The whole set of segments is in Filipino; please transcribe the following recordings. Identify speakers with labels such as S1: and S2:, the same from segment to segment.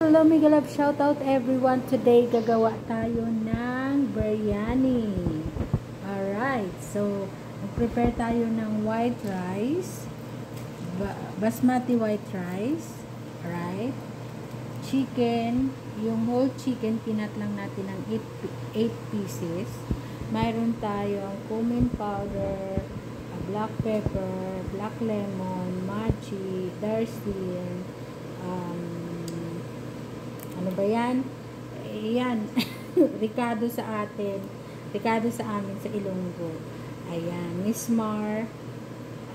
S1: Hello, mega love, shout out everyone. Today gagawa tayo ng biryani. Alright, so prepare tayo ng white rice, basmati white rice, right? Chicken, yung whole chicken kinat lang natin ng 8 pieces. Mayroon tayong cumin powder, black pepper, black lemon, magic, darsin, ano ba yan? Ayan. Ricado sa atin. Ricado sa amin sa Ilonggo. Ayan. Mismar.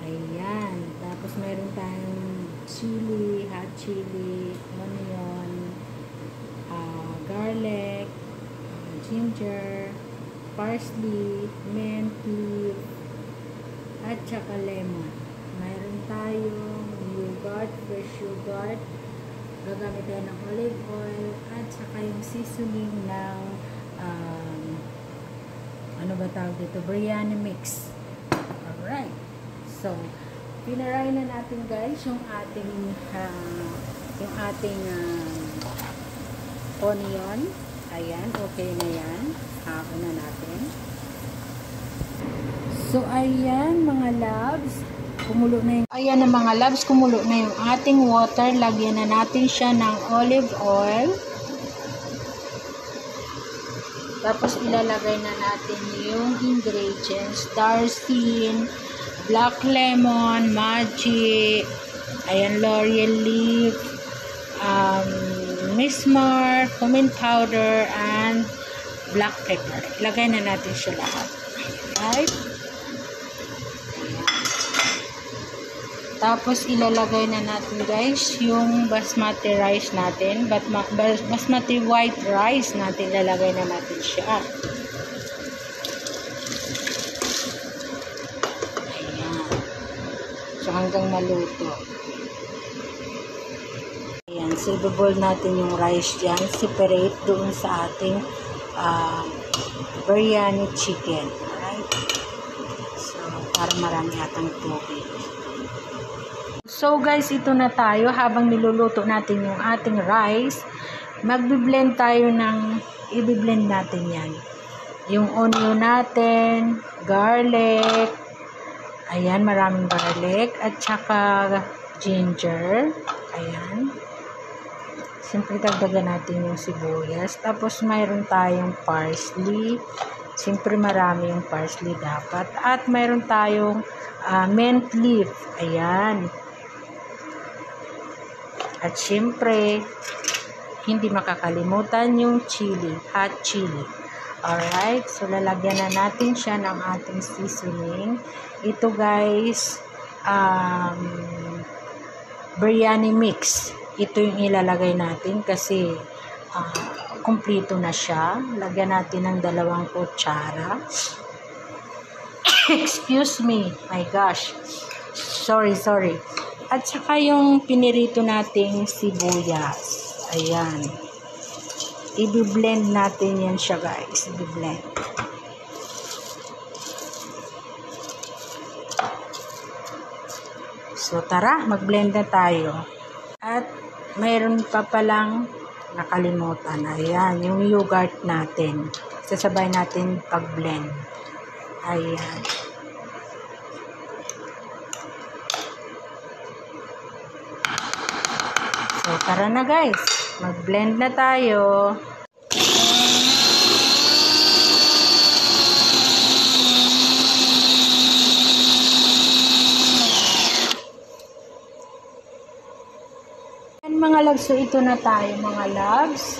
S1: Ayan. Tapos meron tayong chili, hot chili, onion, garlic, ginger, parsley, mint leaf, at saka lemon. Meron tayong yogurt, fresh yogurt. Gagamit tayo ng olive oil at saka yung seasoning ng ano ba tawag dito? Biryani mix. Alright. So, pinaray na natin guys yung ating onion. Ayan, okay na yan. Hako na natin. So, ayan mga loves. Kumulo na yung, ayan na mga loves, kumulo na yung ating water. Lagyan na natin siya ng olive oil. Tapos ilalagay na natin yung ingredients. Darsin, black lemon, magic, ayan, laurel leaf, mismar, cumin powder, and black pepper. Ilagay na natin siya lahat. Right? Tapos, ilalagay na natin guys yung basmati rice natin. Basmati white rice natin, ilalagay na natin siya. Ayan. So, hanggang maluto. Ayan. So, i-boil natin yung rice dyan. Separate doon sa ating biryani chicken. Alright? So, para marami atang tubig. So guys, ito na tayo. Habang niluluto natin yung ating rice, magbi-blend tayo ng, i-blend natin yan. Yung onion natin, garlic, ayan, maraming garlic, at saka ginger, ayan. Siyempre, dagdagan natin yung sibuyas. Tapos, mayroon tayong parsley. Siyempre, marami yung parsley dapat. At mayroon tayong mint leaf, ayan. At syempre, hindi makakalimutan yung chili, hot chili. Alright, so lalagyan na natin siya ng ating seasoning. Ito guys, biryani mix. Ito yung ilalagay natin kasi kumpleto na siya. Lagyan natin ng 2 kutsara. Excuse me, my gosh. Sorry. At saka yung pinirito nating sibuyas. Ayan. I-blend natin yan siya guys. I-blend. So tara, mag-blend na tayo. At mayroon pa palang nakalimutan. Ayan, yung yogurt natin. Sasabay natin pag-blend. Ayan. So, tara na guys. Mag-blend na tayo. And mga loves, so ito na tayo mga loves.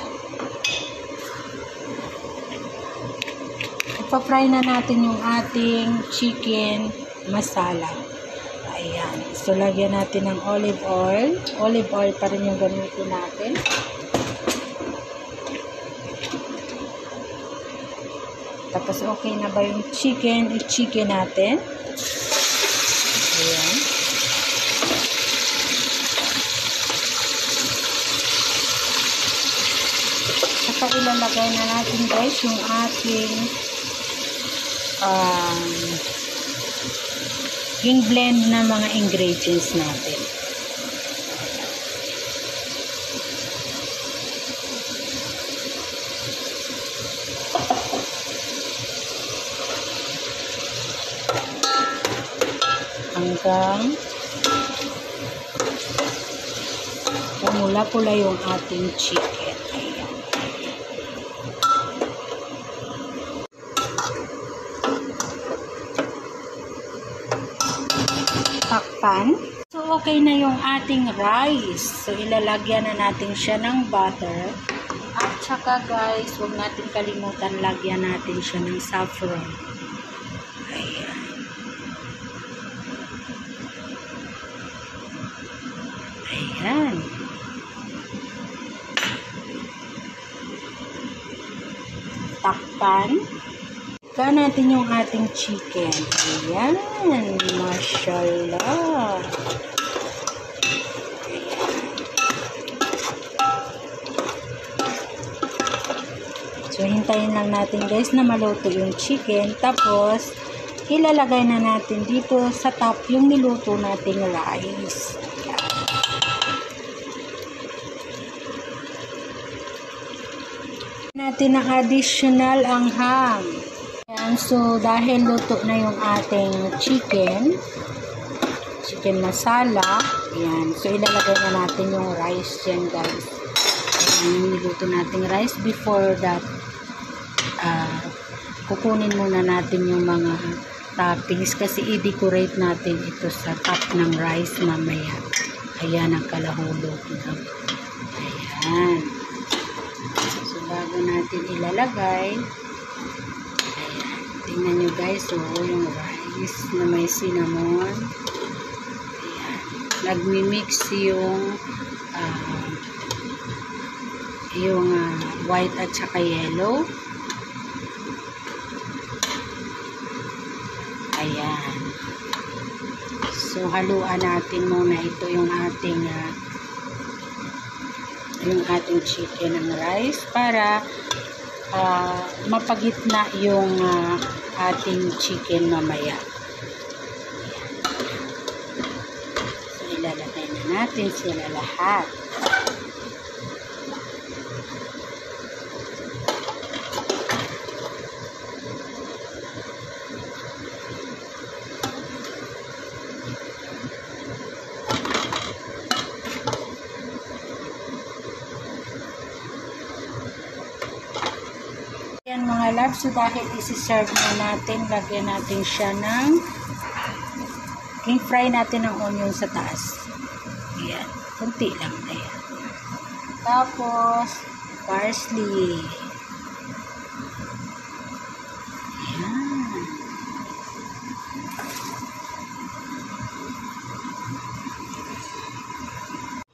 S1: Ipa-fry na natin yung ating chicken masala. Ayan. So, lagyan natin ng olive oil. Olive oil pa rin yung gamitin natin. Tapos, okay na ba yung chicken? I-chicken natin. Ayan. Saka, ilalagay na natin guys yung ating yung blend na mga ingredients natin. hanggang pumula-pula yung ating chicken. Ayan. Takpan. So, okay na yung ating rice. So, ilalagyan na natin siya ng butter. At saka guys, huwag natin kalimutan, lagyan natin siya ng saffron. Ayan. Ayan. Takpan. Takpan natin yung ating chicken. Ayan. Mashallah. So, hintayin lang natin guys na maluto yung chicken. Tapos, ilalagay na natin dito sa top yung niluto nating rice. Natin ang additional anghang. Ayan, so dahil luto na yung ating chicken masala, ayan, so ilalagay na natin yung rice dyan guys. Ayan, yung niluto nating rice. Before that, kukunin muna natin yung mga toppings kasi i-decorate natin ito sa top ng rice mamaya. Ayan ang kalahulog. Ayan. Bago natin ilalagay, ayan, tingnan nyo guys, so yung rice na may cinnamon, ayan, nagmi-mix yung white at saka yellow. Ayan, so haluan natin muna ito yung ating chicken and rice para mapagitna yung ating chicken mamaya. So, ilalagay na natin sila lahat. Yan mga loves, so dahil isi-serve na natin, lagyan natin siya ng i-fry natin ang onion sa taas. Ayan, kunti lang. Ayan. Tapos parsley. Ayan.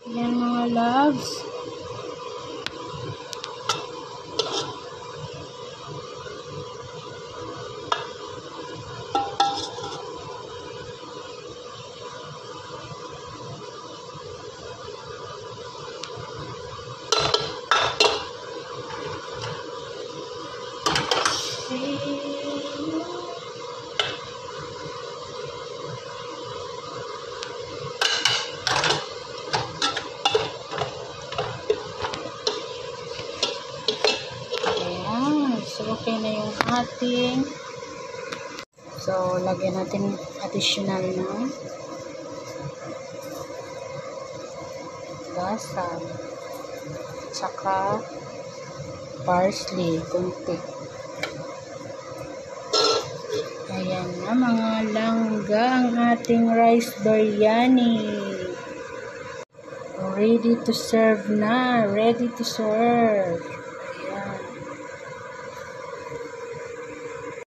S1: Ayan mga loves. So, okay na yung ating. So, lagyan natin additional na basal. Tsaka parsley, kunti. Ayan na mga langga ang ating rice biryani. Ready to serve na. Ready to serve.